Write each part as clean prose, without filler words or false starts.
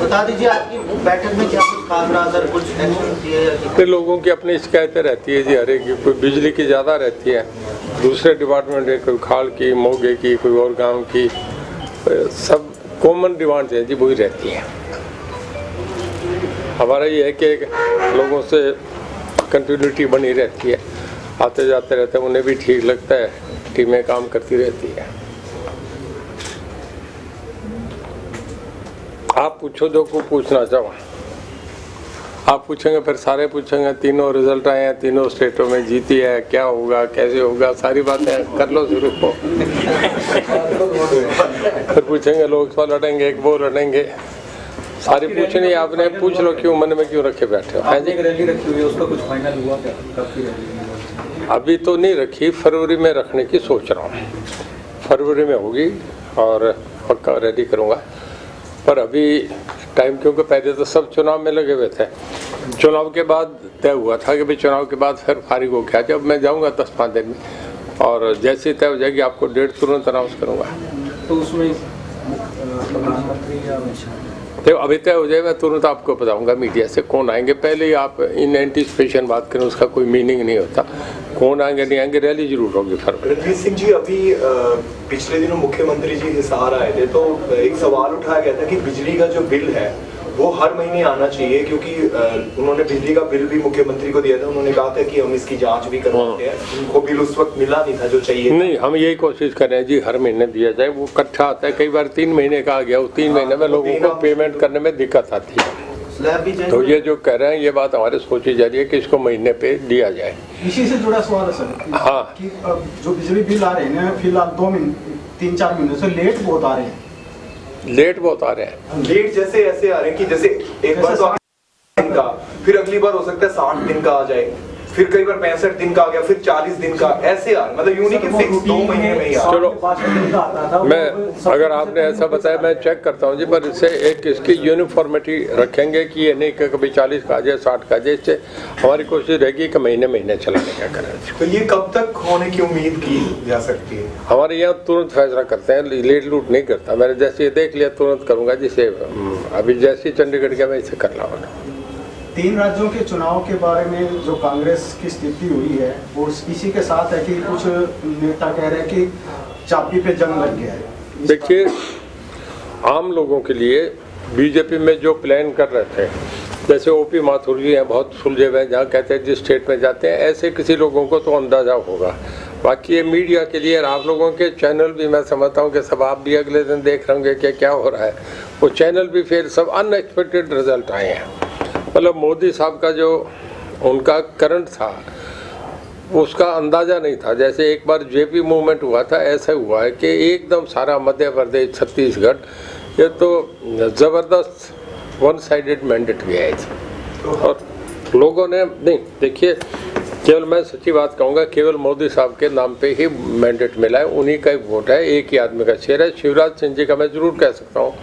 बता दीजिए आपकी बैठक में क्या कुछ खास रहा सर, कुछ एक्शन दिए या लोगों की अपनी शिकायतें रहती है जी, हर एक की। कोई बिजली की ज़्यादा रहती है, दूसरे डिपार्टमेंट है, कोई खाल की, मोगे की, कोई और गांव की, सब कॉमन डिमांड्स हैं जी, वही रहती हैं। हमारा ये है कि लोगों से कंटिन्यूटी बनी रहती है, आते जाते रहते हैं, उन्हें भी ठीक लगता है, टीमें काम करती रहती है। आप पूछो जो को पूछना चाहो, आप पूछेंगे फिर सारे पूछेंगे, तीनों रिजल्ट आए हैं, तीनों स्टेटों में जीती है, क्या होगा, कैसे होगा, सारी बातें कर लो शुरू को। फिर पूछेंगे लोकसभा लड़ेंगे, एक वो लड़ेंगे, सारी पूछनी आपने, पूछ लो क्यों मन में क्यों रखे बैठे हो। एक रैली रखी हुई है, उसका कुछ फाइनल हुआ क्या? कब की रैली? अभी तो नहीं रखी, फरवरी में रखने की सोच रहा हूँ। फरवरी में होगी और पक्का रेडी करूँगा, पर अभी टाइम, क्योंकि पहले तो सब चुनाव में लगे हुए थे। चुनाव के बाद तय हुआ था कि भाई चुनाव के बाद फिर फारिग हो गया, जब मैं जाऊँगा 10-5 दिन में, और जैसे तय हो जाएगी आपको डेट तुरंत अनाउंस करूँगा। तो उसमें प्रधानमंत्री या तो अभी तय हो जाए, मैं तुरंत आपको बताऊंगा मीडिया से कौन आएंगे। पहले ही आप इन एंटीसिपेशन बात करें, उसका कोई मीनिंग नहीं होता। कौन आएंगे नहीं आएंगे, रैली जरूर होगी। फरवरी। रणजीत सिंह जी, अभी पिछले दिनों मुख्यमंत्री जी हिसार आए थे, तो एक सवाल उठाया गया था कि बिजली का जो बिल है वो हर महीने आना चाहिए, क्योंकि उन्होंने बिजली का बिल भी मुख्यमंत्री को दिया था। उन्होंने कहा था कि हम इसकी जांच भी करवाते हैं, उनको बिल उस वक्त मिला नहीं था जो चाहिए। नहीं, हम यही कोशिश कर रहे हैं जी, हर महीने दिया जाए। वो इकट्ठा आता है, कई बार 3 महीने का आ गया, वो 3 महीने में लोगों को पेमेंट करने में दिक्कत आती है। तो ये जो कह रहे हैं, ये बात हमारे सोची जा रही है कि इसको महीने पे दिया जाए। इसी से जुड़ा सवाल है सर। हाँ, कि जो बिजली बिल आ रहे हैं फिलहाल 3-4 महीनों से लेट बहुत आ रहे हैं। लेट बहुत आ रहे हैं। लेट जैसे ऐसे आ रहे हैं कि जैसे एक बार तो 60 दिन का, फिर अगली बार हो सकता है 60 दिन का आ जाए, फिर कई बार 65 दिन का आ गया, फिर 40 दिन का, ऐसे यार मतलब यूं नहीं कि फिक्स 2 महीने में ही आ। चलो, मैं अगर आपने ऐसा बताया मैं चेक करता हूँ जी, पर इससे एक इसकी यूनिफॉर्मिटी रखेंगे कि ये नहीं कि कभी 40 का आ जाए, 60 का आ जाए। इससे हमारी कोशिश रहेगी कि महीने महीने चलाने का करें। तो ये कब तक होने की उम्मीद की जा सकती है? हमारे यहाँ तुरंत फैसला करते हैं, लेट लूट नहीं करता। मैंने जैसे ये देख लिया तुरंत करूँगा, जिसे अभी जैसे चंडीगढ़ गया मैं इसे कर रहा हूँ। 3 राज्यों के चुनाव के बारे में जो कांग्रेस की स्थिति हुई है, वो इसी के साथ है कि कुछ नेता कह रहे हैं कि चाबी पे जंग लग गया है। देखिए, आम लोगों के लिए बीजेपी में जो प्लान कर रहे थे, जैसे ओपी माथुर जी हैं, बहुत सुलझे हुए हैं, जहाँ कहते हैं जिस स्टेट में जाते हैं, ऐसे किसी लोगों को तो अंदाजा होगा। बाकी ये मीडिया के लिए, आप लोगों के चैनल भी मैं समझता हूँ कि सब आप भी अगले दिन देख रहे होंगे कि क्या हो रहा है। वो चैनल भी फिर सब अनएक्सपेक्टेड रिजल्ट आए हैं। मतलब मोदी साहब का जो उनका करंट था उसका अंदाज़ा नहीं था। जैसे एक बार जेपी मूवमेंट हुआ था, ऐसा हुआ है कि एकदम सारा मध्य प्रदेश, छत्तीसगढ़, ये तो ज़बरदस्त वन साइडेड मैंडेट भी आए थे। और लोगों ने नहीं, देखिए, केवल मैं सच्ची बात कहूँगा, केवल मोदी साहब के नाम पे ही मैंडेट मिला है, उन्हीं का ही वोट है, एक ही आदमी का शेयर है। शिवराज सिंह जी का मैं ज़रूर कह सकता हूँ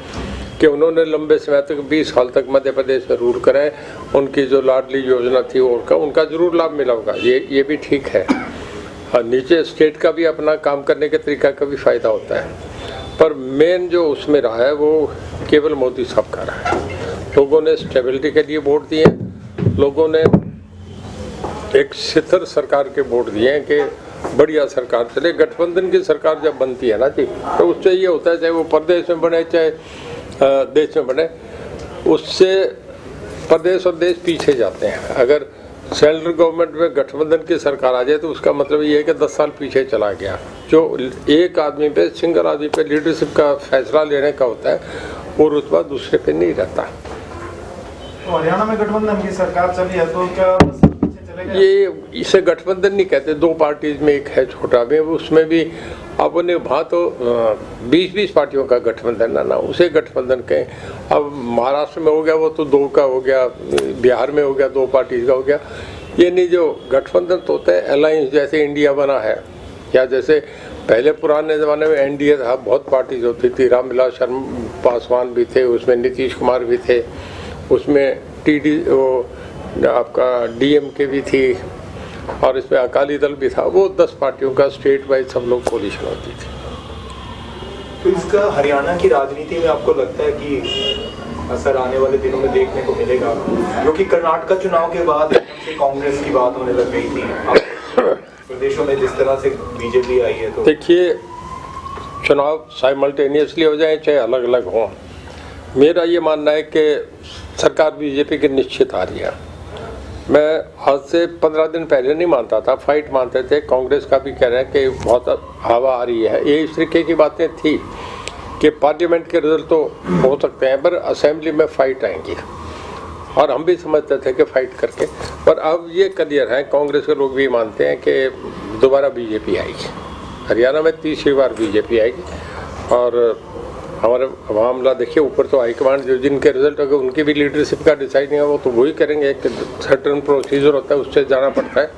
कि उन्होंने लंबे समय तक 20 साल तक मध्य प्रदेश में रूल कराए, उनकी जो लाडली योजना थी उनका जरूर लाभ मिला होगा, ये भी ठीक है। हाँ, नीचे स्टेट का भी अपना काम करने के तरीका का भी फायदा होता है, पर मेन जो उसमें रहा है वो केवल मोदी साहब का रहा है। लोगों ने स्टेबिलिटी के लिए वोट दिए, लोगों ने एक स्थिर सरकार के वोट दिए हैं कि बढ़िया सरकार चले। गठबंधन की सरकार जब बनती है ना जी, तो उससे ये होता है, चाहे वो प्रदेश में बने चाहे देश में बने, उससे प्रदेश और देश पीछे जाते हैं। अगर सेंट्रल गवर्नमेंट में गठबंधन की सरकार आ जाए तो उसका मतलब ये है कि 10 साल पीछे चला गया। जो एक आदमी पे, सिंगल आदमी पे लीडरशिप का फैसला लेने का होता है, वो रुतबा दूसरे पे नहीं रहता। हरियाणा में गठबंधन की सरकार चली है तो क्या ये इसे गठबंधन नहीं कहते, 2 पार्टीज में एक है छोटा भी, उसमें भी अपने वहाँ तो 20-20 पार्टियों का गठबंधन है ना, उसे गठबंधन कहें। अब महाराष्ट्र में हो गया वो तो 2 का हो गया, बिहार में हो गया 2 पार्टीज का हो गया। ये नहीं, जो गठबंधन तो होता है अलायंस, जैसे इंडिया बना है, या जैसे पहले पुराने ज़माने में एनडीए था, बहुत पार्टीज होती थी, रामविलास शर्मा पासवान भी थे उसमें, नीतीश कुमार भी थे उसमें, वो आपका डीएमके भी थी, और इसमें अकाली दल भी था। वो 10 पार्टियों का स्टेट वाइज सब लोग कोलिशन होती थी। तो इसका हरियाणा की राजनीति में आपको लगता है कि असर आने वाले दिनों में देखने को मिलेगा, क्योंकि कर्नाटक चुनाव के बाद एकदम से कांग्रेस की बात होने लग गई थी। अब प्रदेशों में जिस तरह से बीजेपी आई है, तो देखिए चुनाव साइमल्टेनियसली हो जाए चाहे अलग अलग हों, मेरा ये मानना है कि सरकार बीजेपी की निश्चित आ रही है। मैं आज से 15 दिन पहले नहीं मानता था, फाइट मानते थे। कांग्रेस का भी कह रहे हैं कि बहुत हवा आ रही है। ये इस तरीके की बातें थी कि पार्लियामेंट के रिजल्ट तो हो सकते हैं पर असेंबली में फाइट आएंगी, और हम भी समझते थे कि फाइट करके, पर अब ये क्लियर है, कांग्रेस के लोग भी मानते हैं कि दोबारा बीजेपी आएगी। हरियाणा में तीसरी बार बीजेपी आएगी। और हमारे मामला देखिए, ऊपर तो हाईकमांड जो जिनके रिजल्ट होंगे उनकी भी लीडरशिप का डिसाइड नहीं है, वो तो वही करेंगे। एक सर्टन प्रोसीजर होता है, उससे जाना पड़ता है।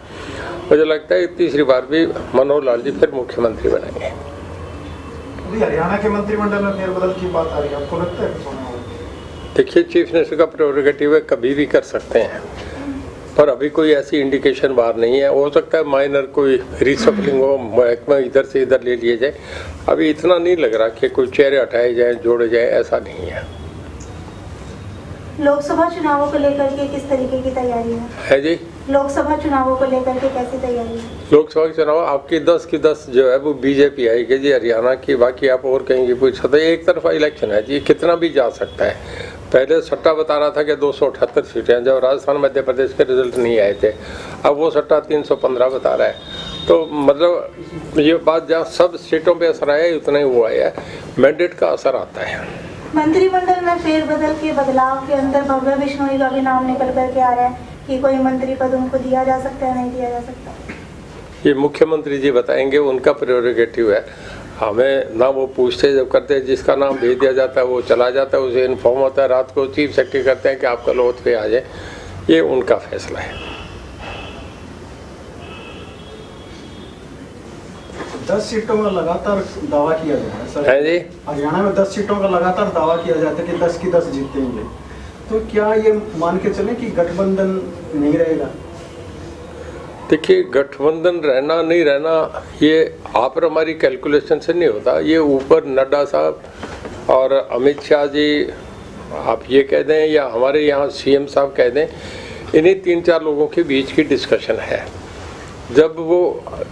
मुझे लगता है तीसरी बार भी मनोहर लाल जी फिर मुख्यमंत्री बनेंगे। अभी हरियाणा के मंत्रिमंडल में फेरबदल की बात आ रही है, आपको लगता है कि होने वाला? देखिए चीफ मिनिस्टर का प्रेरोगेटिव है, कभी भी कर सकते हैं, पर अभी कोई ऐसी इंडिकेशन बाहर नहीं है। हो सकता है माइनर कोई रिसफलिंग हो, महकमा इधर से इधर ले लिए जाए। अभी इतना नहीं लग रहा कि कोई चेहरे हटाए जाए, जोड़े जाए, ऐसा नहीं है। लोकसभा चुनावों को लेकर के किस तरीके की तैयारी है जी? लोकसभा चुनावों को लेकर के कैसी तैयारी है? लोकसभा चुनाव आपकी 10 की 10 जो है वो बीजेपी आएगी जी हरियाणा की। बाकी आप और कहीं की पूछा तो एक तरफा इलेक्शन है जी, कितना भी जा सकता है। पहले सट्टा बता रहा था कि 278 सीटें, जब राजस्थान मध्य प्रदेश के रिजल्ट नहीं आए थे, अब वो सट्टा 315 बता रहा है। तो मतलब ये बात जहाँ सब सीटों पे असर आया है उतना ही वो आया है, मैंडेट का असर आता है। मंत्रिमंडल में फेरबदल के बदलाव के अंदर भव्य बिश्नोई का भी नाम निकल करके आ रहा है कि कोई मंत्री पद उनको दिया जा सकता है, नहीं दिया जा सकता? ये मुख्यमंत्री जी बताएंगे, उनका प्रेरोगेटिव है। हमें ना वो पूछते जब करते हैं, जिसका नाम भेज दिया जाता है वो चला जाता है, उसे इन्फॉर्म होता है, रात को चीफ सेक्रेटरी करते हैं कि आप कल ओथ पे आ जाए। ये उनका फैसला है। 10 सीटों का लगातार दावा किया जा रहा है सर। है जी? हरियाणा में 10 सीटों का लगातार दावा किया जाता है कि 10 की 10 जीतेंगे, तो क्या ये मान के चले कि गठबंधन नहीं रहेगा? देखिए गठबंधन रहना नहीं रहना ये आप और हमारी कैलकुलेशन से नहीं होता। ये ऊपर नड्डा साहब और अमित शाह जी, आप ये कह दें या हमारे यहाँ सीएम साहब कह दें, इन्हीं 3-4 लोगों के बीच की डिस्कशन है। जब वो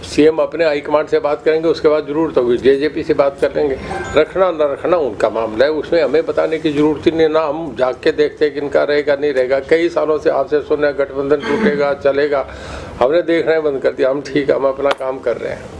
सीएम अपने हाईकमांड से बात करेंगे उसके बाद जरूरत होगी जेजेपी से बात कर लेंगे। रखना न रखना उनका मामला है, उसमें हमें बताने की जरूरत ही नहीं। ना हम जाग के देखते हैं कि इनका रहेगा नहीं रहेगा। कई सालों से आपसे सुन रहे हैं गठबंधन टूटेगा चलेगा, हमने देखना ही बंद कर दिया। हम ठीक है, हम अपना काम कर रहे हैं।